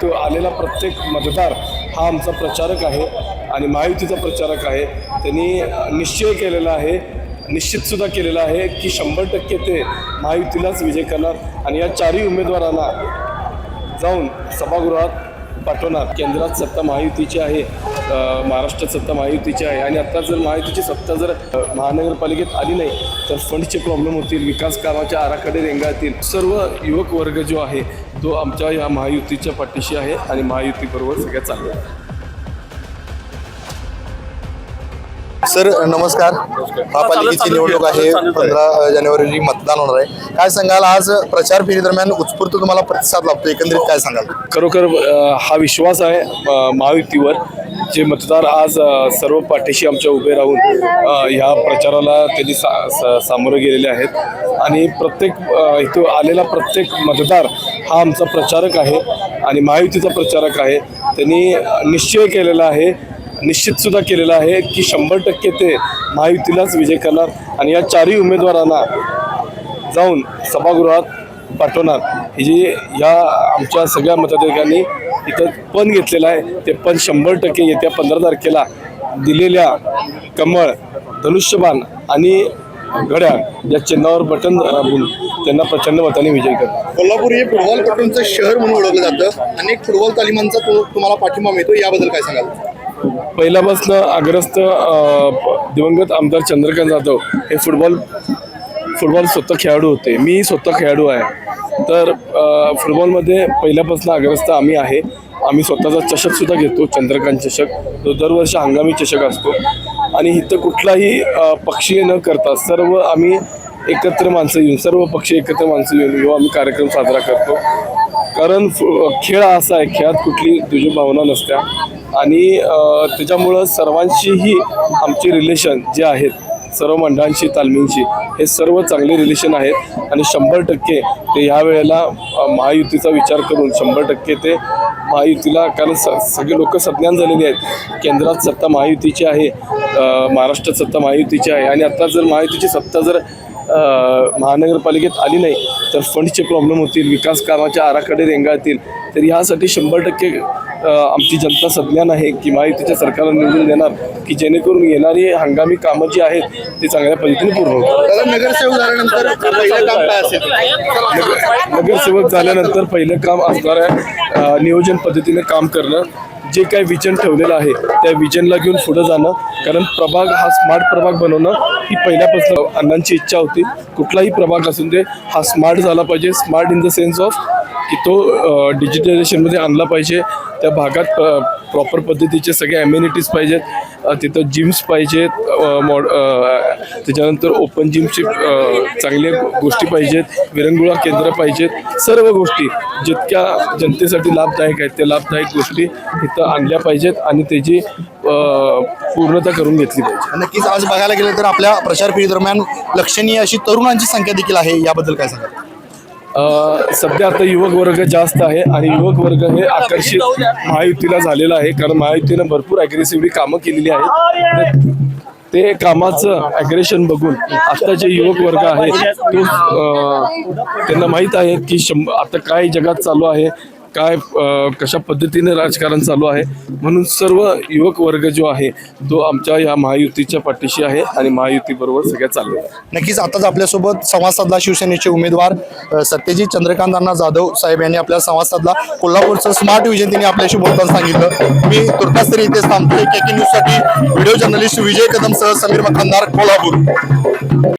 इथं आलेला प्रत्येक मतदार हा आमचा प्रचारक आहे आणि महायुतीचा प्रचारक आहे। त्यांनी निश्चय केलेला आहे, निश्चितसुद्धा केलेला आहे की 100% ते महायुतीलाच विजय करणार आणि या चारही उमेदवारांना जाऊन सभागृहात पाठवणार। केंद्रात सत्ता महायुतीची आहे, महाराष्ट्रात सत्ता महायुतीची आहे आणि आता जर महायुतीची सत्ता जर महानगरपालिकेत आली नाही तर फंडचे प्रॉब्लेम होतील, विकास कामाच्या आराखडे रेंगाळतील। सर्व युवक वर्ग जो आहे तो आमच्या या महायुतीच्या पाठीशी आहे आणि महायुतीबरोबर सगळ्या चालू आहे। सर नमस्कार, महापालिकेची निवडणूक आहे, 15 जानेवारी रोजी मतदान होणार आहे। काय सांगाल, आज प्रचार फेरी दरम्यान उत्स्फूर्त तुम्हाला प्रतिसाद लाभतो, एकंदरीत काय सांगाल? खरोखर हा विश्वास आहे महायुतीवर, जे मतदार आज सर्व पाठीशी आमच्या उभे राहून ह्या प्रचाराला त्यांनी सामोरे गेलेले आहेत आणि प्रत्येक इथं आलेला प्रत्येक मतदार हा आमचा प्रचारक आहे आणि महायुतीचा प्रचारक आहे। त्यांनी निश्चय केलेला आहे, निश्चितसुद्धा केलेला आहे की 100% ते महायुतीलाच विजय करणार आणि या चारही उमेदवारांना जाऊन सभागृहात पाठवणार। हे जे या आमच्या सगळ्या मतदारांनी इथं पण घेतलेलं आहे ते पण 100% येत्या 15 तारखेला दिलेल्या कमळ, धनुष्यबाण आणि घड्याळ या चिन्हावर बटन दाबून त्यांना प्रचंड मताने विजय करणार। कोल्हापूर हे फुटबॉलपटूंचं शहर म्हणून ओळखलं जातं, अनेक फुटबॉल तालिमांचा तुम्हाला पाठिंबा मिळतो, याबद्दल काय सांगाल? पहिल्यापासून अग्रस्त दिवंगत आमदार चंद्रकांत जाधव हे फुटबॉल स्वतः खेळाडू होते, मी स्वतः खेळाडू आहे। तर फुटबॉलमध्ये पहिल्यापासून अग्रस्त आम्ही आहे। आम्ही स्वतःचा चषकसुद्धा घेतो, चंद्रकांत चषक, तो दरवर्षी हंगामी चषक असतो आणि इथं कुठलाही पक्षीय न करता सर्व आम्ही एकत्र माणसं येऊन, सर्व पक्ष एकत्र माणसं येऊन आम्ही कार्यक्रम साजरा करतो। कारण खेळ असा आहे, खेळात कुठली तुझी भावना नसत्या आणि त्याच्यामुळं सर्वांशीही आमचे रिलेशन जे आहेत, सर्व मंडळांशी, तालमींशी, हे सर्व चांगले रिलेशन आहेत आणि 100% ते ह्या वेळेला महायुतीचा विचार करून 100% ते महायुतीला, कारण सगळे लोक सज्ञान झालेले आहेत। केंद्रात सत्ता महायुतीची आहे, महाराष्ट्रात सत्ता महायुतीची आहे आणि आता जर महायुतीची सत्ता जर महानगरपालिकेत आली नाही तर फंडचे प्रॉब्लेम होतील, विकास कामाच्या आराखडे रेंगाळतील। तर ह्यासाठी 100% आमची जनता सज्ञान आहे की महायुतीच्या सरकारला निवडून देणार की जेणेकरून येणारी हंगामी कामं जी आहेत ते चांगल्या पद्धतीने पूर्ण होतील। नगरसेवक झाल्यानंतर पहिलं काम काय असेल? नगरसेवक झाल्यानंतर पहिलं काम असणार आहे नियोजन पद्धतीने काम करणं, जे काही विजन ठेवलेलं आहे त्या विजनला घेऊन पुढे जाणं। कारण प्रभाग हा स्मार्ट प्रभाग बनवणं ही पहिल्यापासून अण्णांची इच्छा होती। कुठलाही प्रभाग असून दे हा स्मार्ट झाला पाहिजे, smart in the sense of की तो डिजिटलायझेशनमध्ये आणला पाहिजे। त्या भागात प्रॉपर पद्धतीचे सगळे ॲम्युनिटीज पाहिजेत, तिथं जिम्स पाहिजेत, त्याच्यानंतर ओपन जिमची चांगल्या गोष्टी पाहिजेत, विरंगुळा केंद्र पाहिजेत। सर्व गोष्टी जितक्या जनतेसाठी लाभदायक आहेत त्या लाभदायक गोष्टी इथं आणल्या पाहिजेत आणि त्याची पूर्णता करून घेतली पाहिजे। नक्कीच आज बघायला गेलं तर आपल्या प्रचार फेरी दरम्यान लक्षणीय अशी तरुणांची संख्या देखील आहे, याबद्दल काय सांगाल? सध्या आता युवक वर्ग जास्त आहे आणि युवक वर्ग हे आकर्षित महायुतीला झालेला आहे, कारण महायुतीनं भरपूर ॲग्रेसिव्हली कामं केलेली आहेत। ते कामाचं ॲग्रेशन बघून आता जे युवक वर्ग आहे तो त्यांना माहीत आहे की आता काय जगात चालू आहे, काय कशा पद्धतीने राजकारण चालू आहे, म्हणून सर्व युवक वर्ग जो आहे तो आमच्या या महायुतीच्या पाठीशी आहे आणि महायुतीबरोबर सगळ्या चालू आहे। नक्कीच आताच आपल्यासोबत संवाद साधला शिवसेनेचे उमेदवार सत्यजित चंद्रकांत अण्णा जाधव साहेब यांनी आपल्या संवाद साधला। कोल्हापूरचं स्मार्ट विजन त्यांनी आपल्याशी बोलताना सांगितलं। मी तुर्तास तरी इथेच थांबतोय। KK न्यूजसाठी व्हिडिओ जर्नलिस्ट विजय कदम सह समीर मखंदार, कोल्हापूर।